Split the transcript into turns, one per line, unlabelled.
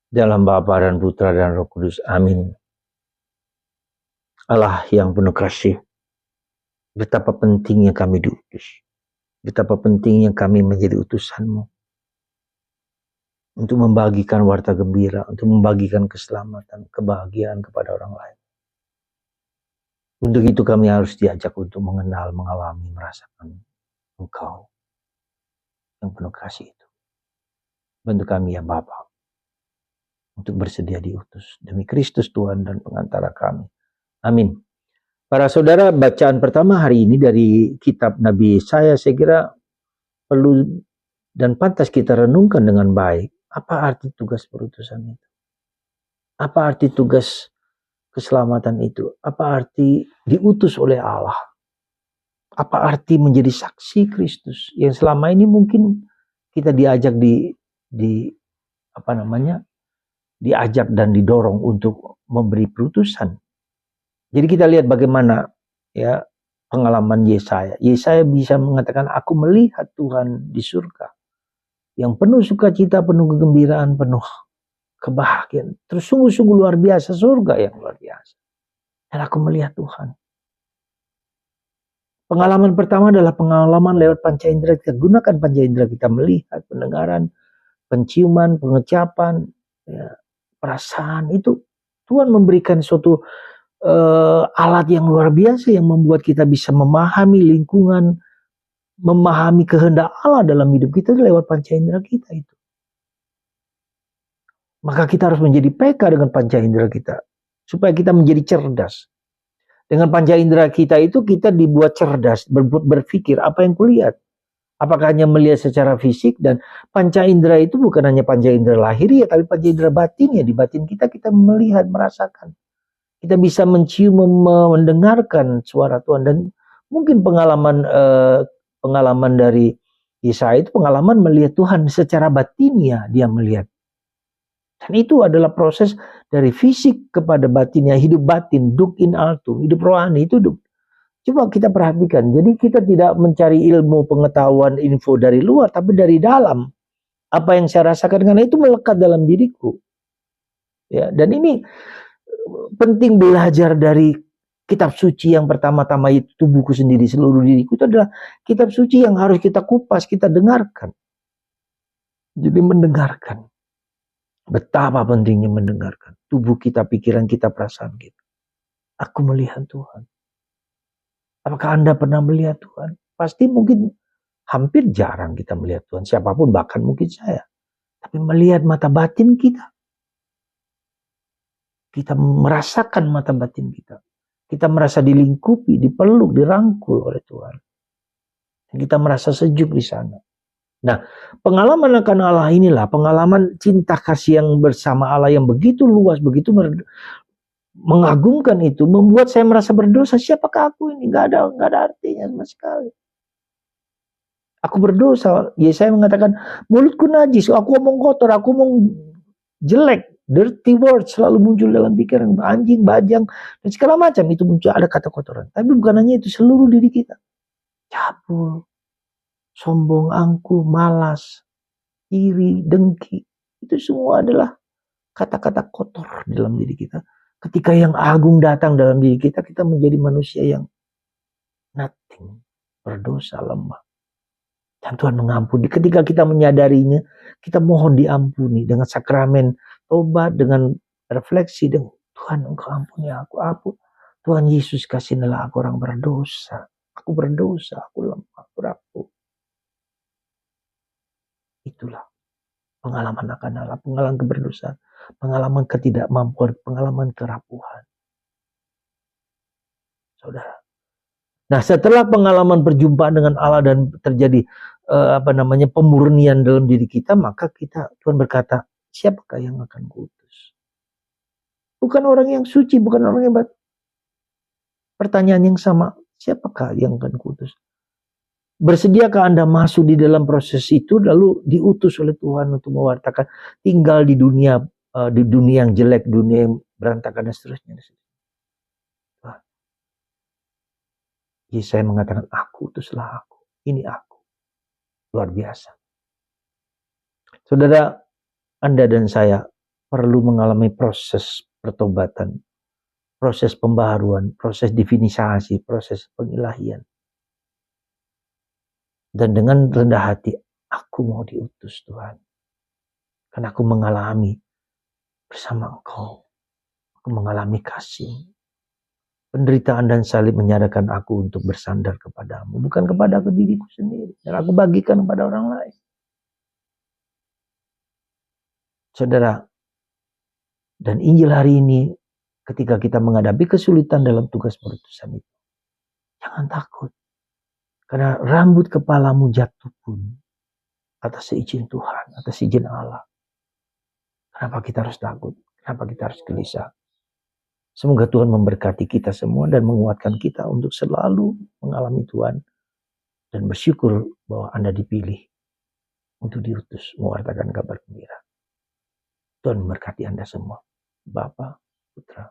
Dalam Bapa dan Putra dan Roh Kudus. Amin. Allah yang penuh kasih, betapa pentingnya kami diutus. Betapa pentingnya kami menjadi utusan-Mu. Untuk membagikan warta gembira, untuk membagikan keselamatan, kebahagiaan kepada orang lain. Untuk itu kami harus diajak untuk mengenal, mengalami, merasakan Engkau yang penuh kasih itu. Bantu kami ya Bapa, untuk bersedia diutus demi Kristus Tuhan dan pengantara kami. Amin. Para saudara, bacaan pertama hari ini dari kitab Nabi Yesaya, saya kira perlu dan pantas kita renungkan dengan baik. Apa arti tugas perutusan itu? Apa arti tugas keselamatan itu? Apa arti diutus oleh Allah? Apa arti menjadi saksi Kristus yang selama ini mungkin kita diajak diajak dan didorong untuk memberi perutusan. Jadi kita lihat bagaimana ya pengalaman Yesaya. Yesaya bisa mengatakan, aku melihat Tuhan di surga yang penuh sukacita, penuh kegembiraan, penuh kebahagiaan. Terus sungguh-sungguh luar biasa, surga yang luar biasa. Dan aku melihat Tuhan. Pengalaman pertama adalah pengalaman lewat panca indera. Kita gunakan panca indera kita melihat, pendengaran, penciuman, pengecapan, ya, perasaan. Itu Tuhan memberikan suatu alat yang luar biasa yang membuat kita bisa memahami lingkungan, memahami kehendak Allah dalam hidup kita lewat panca indera kita itu. Maka kita harus menjadi peka dengan panca indera kita supaya kita menjadi cerdas. Dengan panca indera kita itu kita dibuat cerdas, berpikir apa yang kulihat. Apakah hanya melihat secara fisik, dan panca indera itu bukan hanya panca indera lahiriah, tapi panca indera batin ya. Di batin kita melihat, merasakan. Kita bisa mencium, mendengarkan suara Tuhan. Dan mungkin pengalaman dari Yesaya itu pengalaman melihat Tuhan secara batinnya, dia melihat. Dan itu adalah proses dari fisik kepada batinnya, hidup batin, duk in altum, hidup rohani itu hidup. Coba kita perhatikan, jadi kita tidak mencari ilmu, pengetahuan, info dari luar, tapi dari dalam. Apa yang saya rasakan, karena itu melekat dalam diriku. Ya, dan ini penting belajar dari kitab suci yang pertama-tama itu tubuhku sendiri, seluruh diriku itu adalah kitab suci yang harus kita kupas, kita dengarkan. Jadi mendengarkan. Betapa pentingnya mendengarkan. Tubuh kita, pikiran kita, perasaan kita. Aku melihat Tuhan. Apakah Anda pernah melihat Tuhan? Pasti mungkin hampir jarang kita melihat Tuhan. Siapapun, bahkan mungkin saya. Tapi melihat mata batin kita. Kita merasakan mata batin kita. Kita merasa dilingkupi, dipeluk, dirangkul oleh Tuhan. Dan kita merasa sejuk di sana. Nah, pengalaman akan Allah inilah pengalaman cinta kasih yang bersama Allah yang begitu luas, begitu mengagumkan itu membuat saya merasa berdosa. Siapakah aku ini? Gak ada artinya sama sekali. Aku berdosa. Yesaya mengatakan, mulutku najis, aku omong kotor, aku omong jelek, dirty words selalu muncul dalam pikiran, anjing, bajang, dan segala macam itu muncul, ada kata kotoran. Tapi bukan hanya itu, seluruh diri kita. Cabul, sombong, angkuh, malas, iri, dengki. Itu semua adalah kata-kata kotor dalam diri kita. Ketika yang agung datang dalam diri kita, kita menjadi manusia yang nothing, berdosa, lemah. Dan Tuhan mengampuni. Ketika kita menyadarinya, kita mohon diampuni dengan sakramen tobat, dengan refleksi, dengan Tuhan Engkau ampuni aku. Tuhan Yesus kasihlah aku orang berdosa. Aku berdosa, aku lemah, aku rapuh. Itulah pengalaman akan Allah, pengalaman keberdosaan, pengalaman ketidakmampuan, pengalaman kerapuhan. Saudara. Nah, setelah pengalaman perjumpaan dengan Allah dan terjadi pemurnian dalam diri kita, maka Tuhan berkata, siapakah yang akan kuutus? Bukan orang yang suci, bukan orang yang hebat. Pertanyaan yang sama, siapakah yang akan kuutus? Bersediakah Anda masuk di dalam proses itu, lalu diutus oleh Tuhan untuk mewartakan, tinggal di dunia yang jelek, dunia yang berantakan dan seterusnya. Yesaya mengatakan, aku utuslah aku. Ini aku. Luar biasa. Saudara, Anda dan saya perlu mengalami proses pertobatan, proses pembaharuan, proses divinisasi, proses pengilahian. Dan dengan rendah hati, aku mau diutus Tuhan. Karena aku mengalami bersama Engkau. Aku mengalami kasih. Penderitaan dan salib menyadarkan aku untuk bersandar kepadamu. Bukan kepada diriku sendiri. Dan aku bagikan kepada orang lain. Saudara, dan Injil hari ini ketika kita menghadapi kesulitan dalam tugas perutusan itu, jangan takut. Karena rambut kepalamu jatuh pun atas seizin Tuhan, atas izin Allah. Kenapa kita harus takut? Kenapa kita harus gelisah? Semoga Tuhan memberkati kita semua dan menguatkan kita untuk selalu mengalami Tuhan dan bersyukur bahwa Anda dipilih untuk diutus mewartakan kabar gembira. Tuhan memberkati Anda semua. Bapa, Putra,